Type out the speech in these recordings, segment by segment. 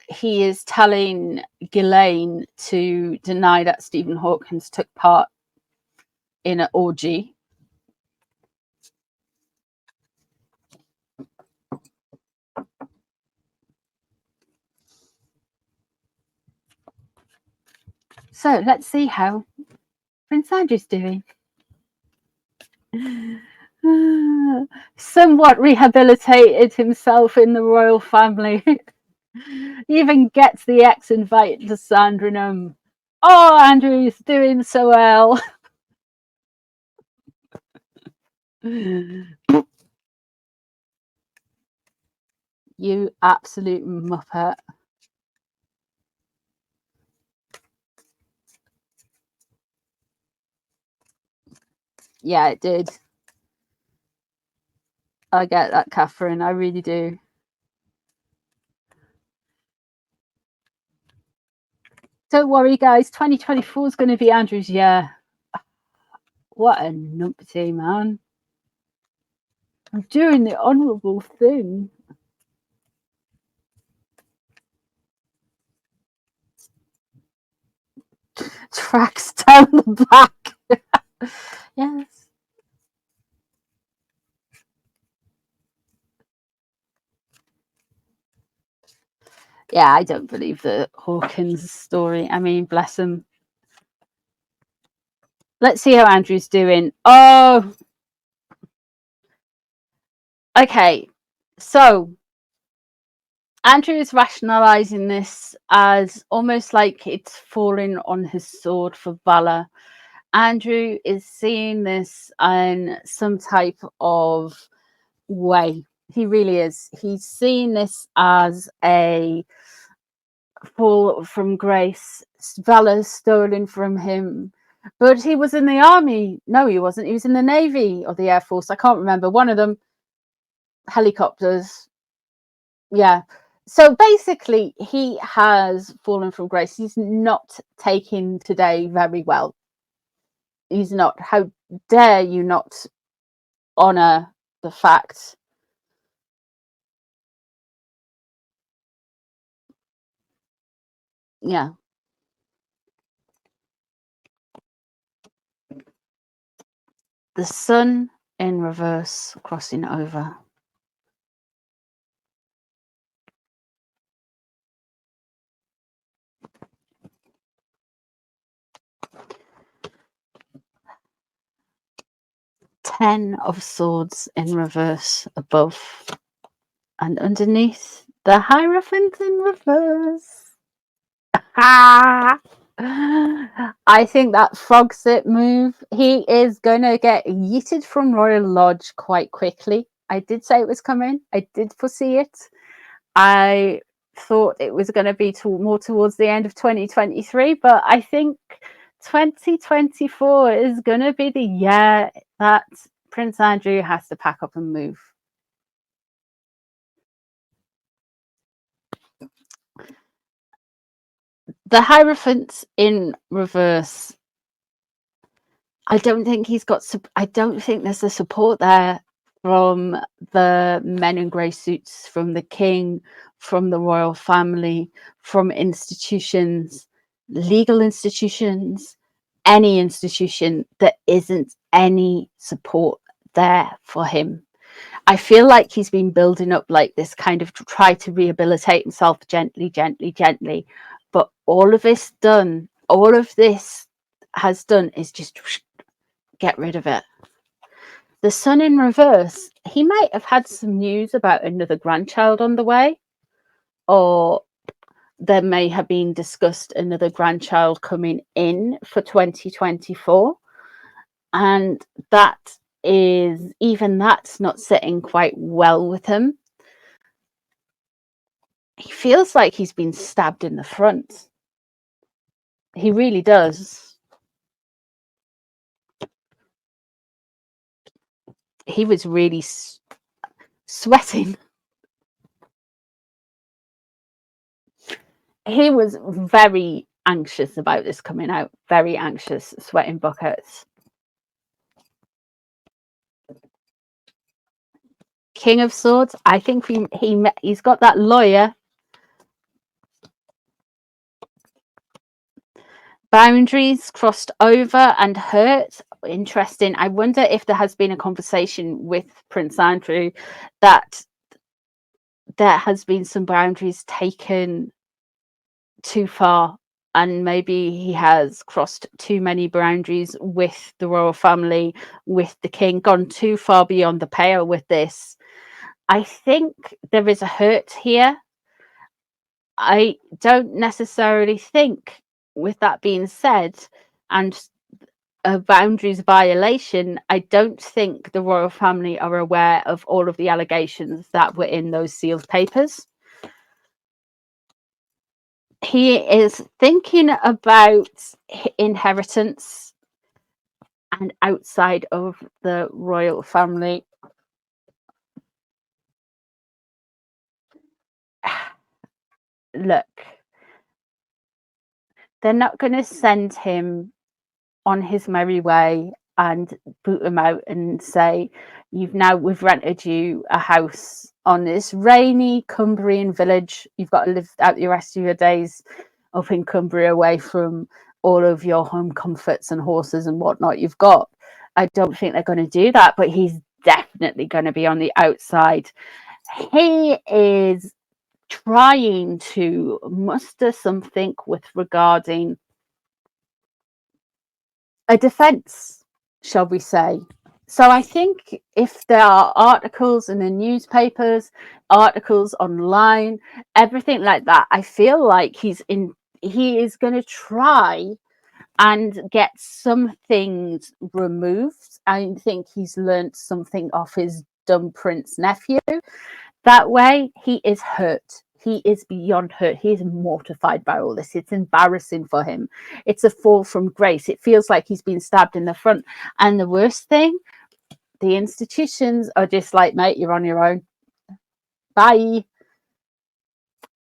he is telling Ghislaine to deny that Stephen Hawkins took part in an orgy. So let's see how Prince Andrew's doing. Somewhat rehabilitated himself in the royal family. He even gets the ex invited to Sandringham. Oh, Andrew's doing so well. You absolute muppet. Yeah, it did. I get that, Catherine. I really do. Don't worry, guys. 2024 is going to be Andrew's year. What a numpty, man. I'm doing the honourable thing. Tracks down the back. Yes. Yeah, I don't believe the Hawkins story. I mean, bless him. Let's see how Andrew's doing. Oh, okay. So Andrew is rationalizing this as almost like it's falling on his sword for valor. Andrew is seeing this in some type of way. He really is. He's seeing this as a fall from grace, valor stolen from him. But he was in the army. No, he wasn't. He was in the Navy or the Air Force. I can't remember. One of them. Helicopters. Yeah. So basically, he has fallen from grace. He's not taking today very well. He's not. How dare you not honor the fact? Yeah. The sun in reverse crossing over. Ten of Swords in reverse above, and underneath the Hierophant in reverse. I think that Frogsit move, he is gonna get yeeted from Royal Lodge quite quickly. I did say it was coming. I did foresee it. I thought it was going to be more towards the end of 2023, but I think 2024 is going to be the year that Prince Andrew has to pack up and move. The Hierophant in reverse. I don't think he's got. I don't think there's the support there from the men in grey suits, from the king, from the royal family, from institutions, legal institutions, any institution. There isn't any support there for him. I feel like he's been building up like this kind of to try to rehabilitate himself gently, gently, gently. But all of this has done is just get rid of it. The sun in reverse, he might have had some news about another grandchild on the way, or there may have been discussed another grandchild coming in for 2024, and that's not sitting quite well with him. He feels like he's been stabbed in the front. He really does. He was really sweating. He was very anxious about this coming out. Very anxious, sweating buckets. King of Swords. I think he's got that lawyer boundaries crossed over and hurt. Interesting. I wonder if there has been a conversation with Prince Andrew that there has been some boundaries taken too far, and maybe he has crossed too many boundaries with the royal family, with the king, gone too far beyond the pale with this. I think there is a hurt here. I don't necessarily think, with that being said, and a boundaries violation, I don't think the royal family are aware of all of the allegations that were in those sealed papers. He is thinking about inheritance and outside of the royal family. Look, they're not going to send him on his merry way and boot him out and say, we've rented you a house on this rainy Cumbrian village. You've got to live out the rest of your days up in Cumbria, away from all of your home comforts and horses and whatnot you've got. I don't think they're going to do that, but he's definitely going to be on the outside. He is trying to muster something with regarding a defense, shall we say. So I think if there are articles in the newspapers, articles online, everything like that, I feel like he is going to try and get some things removed. I think he's learned something off his dumb prince nephew. That way, he is hurt. He is beyond hurt. He is mortified by all this. It's embarrassing for him. It's a fall from grace. It feels like he's been stabbed in the front. And the worst thing, the institutions are just like, mate, you're on your own. Bye.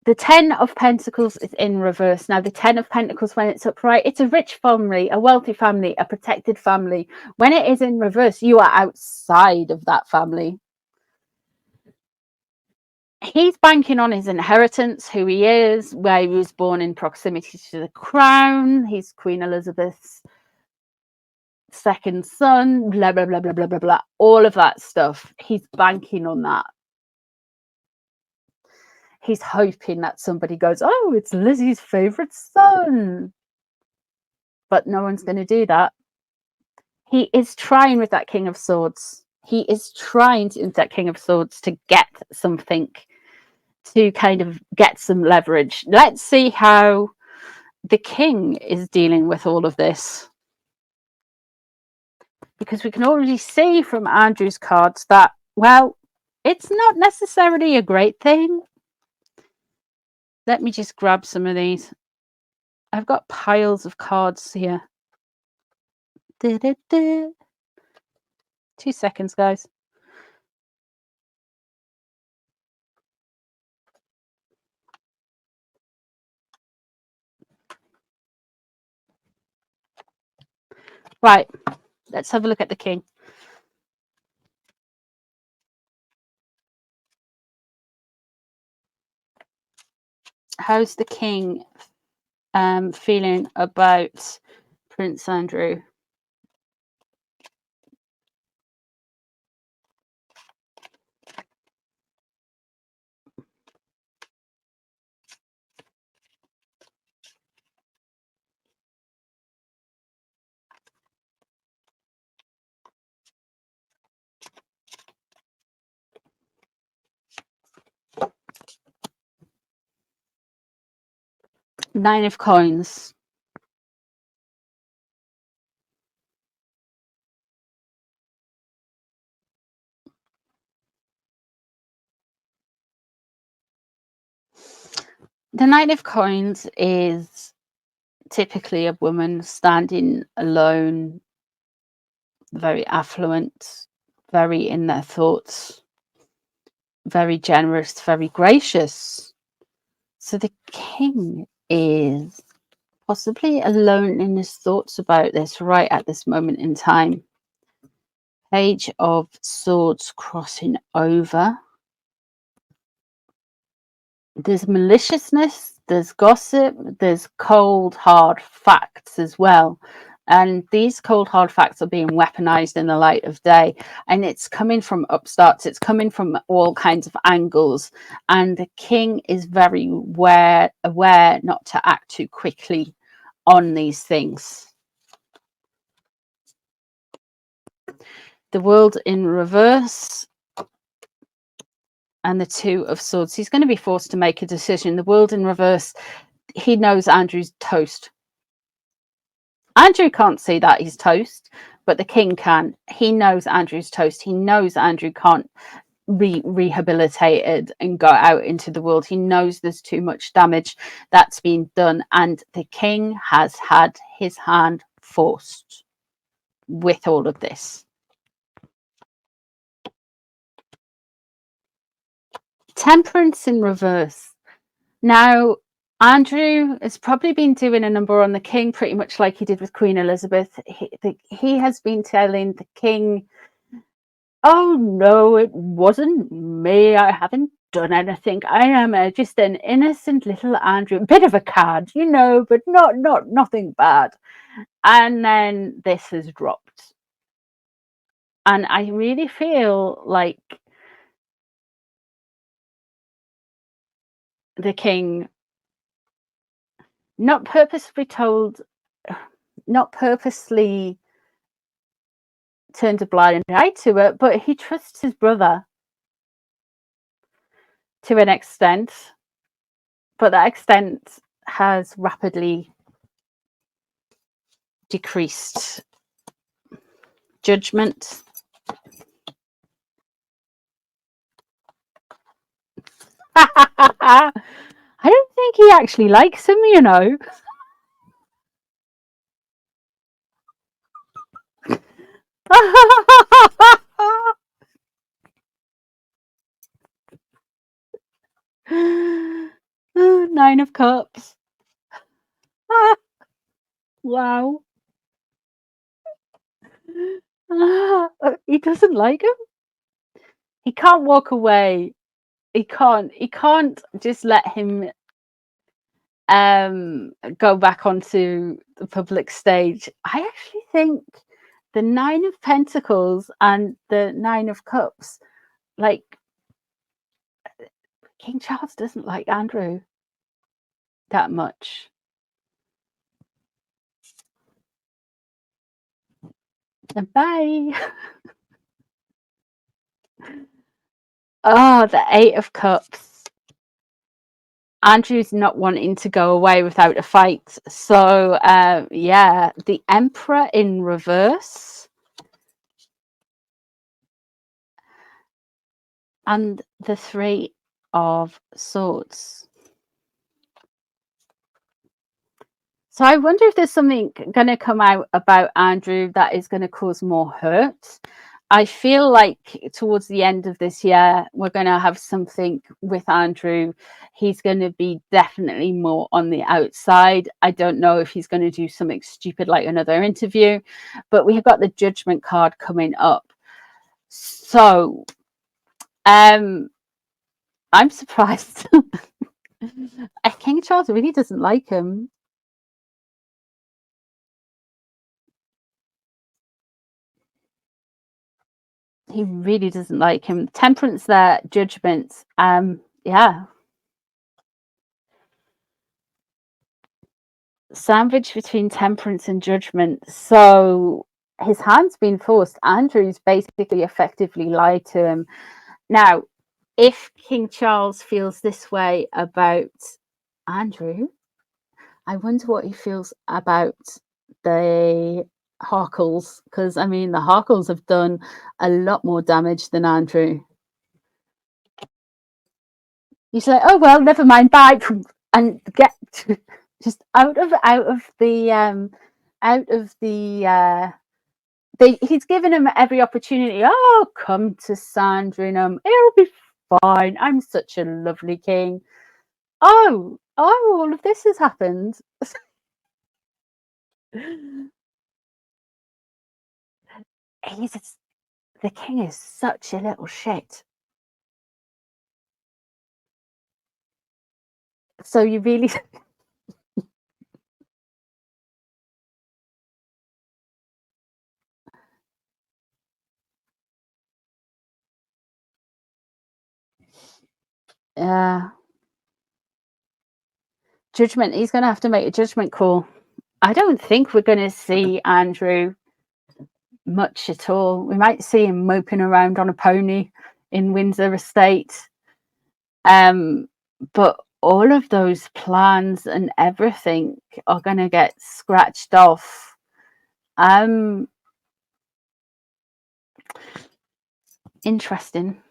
The 10 of Pentacles is in reverse. Now, the 10 of Pentacles, when it's upright, it's a rich family, a wealthy family, a protected family. When it is in reverse, you are outside of that family. He's banking on his inheritance, who he is, where he was born in proximity to the crown. He's Queen Elizabeth's second son, blah, blah, blah, blah, blah, blah, blah. All of that stuff. He's banking on that. He's hoping that somebody goes, oh, it's Lizzie's favourite son. But no one's going to do that. He is trying with that King of Swords. He is trying to, with that King of Swords, to get something, to kind of get some leverage. Let's see how the king is dealing with all of this. Because we can already see from Andrew's cards that, well, it's not necessarily a great thing. Let me just grab some of these. I've got piles of cards here. 2 seconds, guys. Right, let's have a look at the king. How's the king feeling about Prince Andrew? Nine of Coins. The Nine of Coins is typically a woman standing alone, very affluent, very in their thoughts, very generous, very gracious. So the king is possibly alone in his thoughts about this right at this moment in time. Page of Swords crossing over. There's maliciousness there's gossip, there's cold, hard facts as well. And these cold, hard facts are being weaponized in the light of day. And it's coming from upstarts, it's coming from all kinds of angles. And the king is very aware not to act too quickly on these things. The world in reverse and the Two of Swords. He's going to be forced to make a decision. The world in reverse, he knows Andrew's toast. Andrew can't see that he's toast, but the king can. He knows Andrew's toast. He knows Andrew can't be rehabilitated and go out into the world. He knows there's too much damage that's been done, and the king has had his hand forced with all of this. Temperance in reverse. Now, Andrew has probably been doing a number on the king, pretty much like he did with Queen Elizabeth. He has been telling the king, oh no, it wasn't me, I haven't done anything, I am just an innocent little Andrew, a bit of a cad, you know, but nothing bad. And then this has dropped, and I really feel like the king not purposely turned a blind eye to it, but he trusts his brother to an extent, but that extent has rapidly decreased. Judgment. I don't think he actually likes him, you know. 9 of Cups. Wow. He doesn't like him. He can't walk away. He can't just let him go back onto the public stage. I actually think the 9 of Pentacles and the 9 of Cups, like, King Charles doesn't like Andrew that much. Bye. Oh, the 8 of Cups. Andrew's not wanting to go away without a fight. So, yeah, the Emperor in reverse. And the 3 of Swords. So I wonder if there's something going to come out about Andrew that is going to cause more hurt. I feel like towards the end of this year, we're going to have something with Andrew. He's going to be definitely more on the outside. I don't know if he's going to do something stupid like another interview, but we have got the Judgment card coming up. So I'm surprised. King Charles really doesn't like him. He really doesn't like him. Temperance there, Judgment. Yeah. Sandwich between Temperance and Judgment. So his hand's been forced. Andrew's basically effectively lied to him. Now, if King Charles feels this way about Andrew, I wonder what he feels about the Harkles, because I mean the Harkles have done a lot more damage than Andrew. He's like, oh well, never mind, bye, and get just out of the he's given him every opportunity. Oh, come to Sandringham, it'll be fine. I'm such a lovely king. Oh, all of this has happened. The king is such a little shit. So you really judgment. He's going to have to make a judgment call. I don't think we're going to see Andrew much at all. We might see him moping around on a pony in Windsor Estate. But all of those plans and everything are going to get scratched off. Interesting.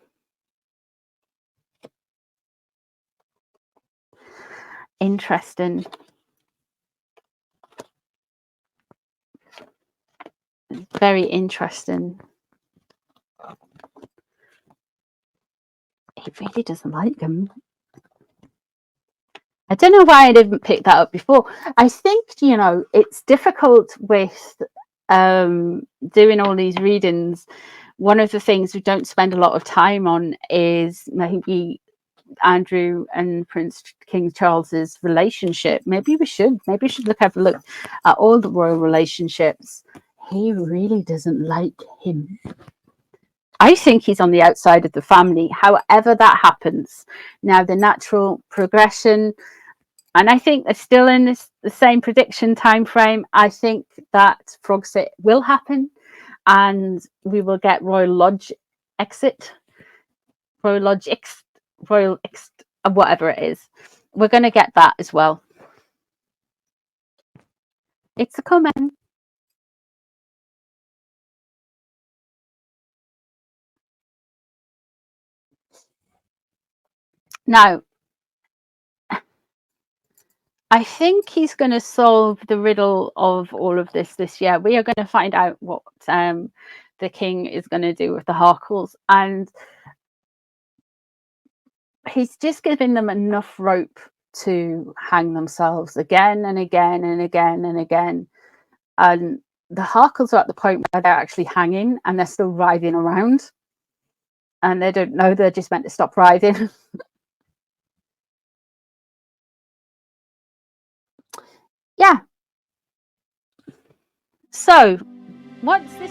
Interesting. Very interesting. He really doesn't like him. I don't know why I didn't pick that up before. I think, you know, it's difficult with doing all these readings. One of the things we don't spend a lot of time on is maybe Andrew and Prince King Charles's relationship. Maybe we should have a look at all the royal relationships. He really doesn't like him. I think he's on the outside of the family, however that happens. Now, the natural progression, and I think they're still in the same prediction time frame. I think that Frogsit will happen, and we will get Royal Lodge exit, Royal Lodge X, Royal X, whatever it is. We're going to get that as well. It's a comment. Now, I think he's going to solve the riddle of all of this year. We are going to find out what the king is going to do with the Harkles, and he's just giving them enough rope to hang themselves again and again and again and again. And the Harkles are at the point where they're actually hanging and they're still writhing around, and they don't know they're just meant to stop writhing. Yeah. So, what's this